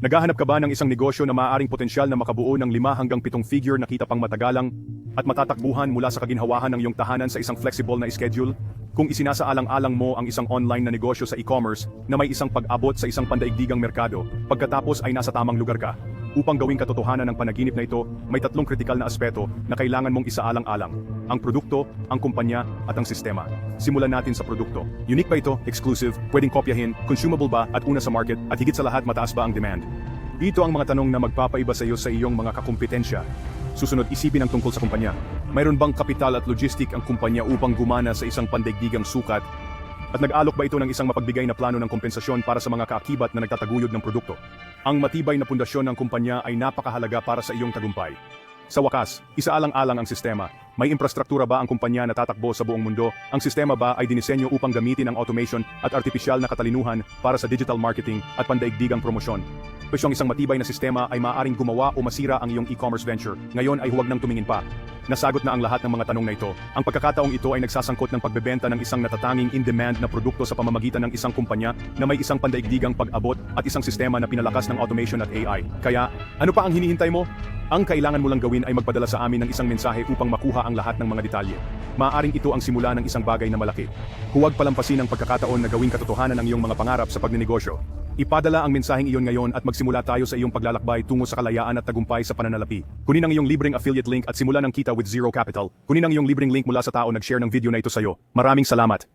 Naghahanap ka ba ng isang negosyo na maaaring potensyal na makabuo ng 5 hanggang 7 figure na kita pang matagalang at matatakbuhan mula sa kaginhawahan ng iyong tahanan sa isang flexible na schedule? Kung isinasaalang-alang mo ang isang online na negosyo sa e-commerce na may isang pag-abot sa isang pandaigdigang merkado, pagkatapos ay nasa tamang lugar ka. Upang gawing katotohanan ng panaginip na ito, may 3 kritikal na aspeto na kailangan mong isaalang-alang: ang produkto, ang kumpanya, at ang sistema. Simulan natin sa produkto. Unique ba ito? Exclusive? Pwedeng kopyahin? Consumable ba? At una sa market? At higit sa lahat, mataas ba ang demand? Ito ang mga tanong na magpapaiba sa iyo sa iyong mga kakumpetensya. Susunod, isipin ang tungkol sa kumpanya. Mayroon bang kapital at logistic ang kumpanya upang gumana sa isang pandaigdigang sukat? At nag-alok ba ito ng isang mapagbigay na plano ng kompensasyon para sa mga kaakibat na nagtataguyod ng produkto? Ang matibay na pundasyon ng kumpanya ay napakahalaga para sa iyong tagumpay. Sa wakas, isaalang-alang ang sistema. May infrastruktura ba ang kumpanya na tatakbo sa buong mundo? Ang sistema ba ay dinisenyo upang gamitin ang automation at artipisyal na katalinuhan para sa digital marketing at pandaigdigang promosyon? Ang isang matibay na sistema ay maaaring gumawa o masira ang iyong e-commerce venture. Ngayon ay huwag nang tumingin pa. Nasagot na ang lahat ng mga tanong na ito. Ang pagkakataong ito ay nagsasangkot ng pagbebenta ng isang natatanging in-demand na produkto sa pamamagitan ng isang kumpanya na may isang pandaigdigang pag-abot at isang sistema na pinalakas ng automation at AI. Kaya, ano pa ang hinihintay mo? Ang kailangan mo lang gawin ay magpadala sa amin ng isang mensahe upang makuha ang lahat ng mga detalye. Maaaring ito ang simula ng isang bagay na malaki. Huwag palampasin ang pagkakataon na gawing katotohanan ang iyong mga pangarap sa pagnenegosyo. Ipadala ang mensaheng iyon ngayon at magsimula tayo sa iyong paglalakbay tungo sa kalayaan at tagumpay sa pananalapi. Kunin ang iyong libreng affiliate link at simulan ng kita with zero capital. Kunin ang iyong libreng link mula sa tao nag-share ng video na ito sa iyo. Maraming salamat.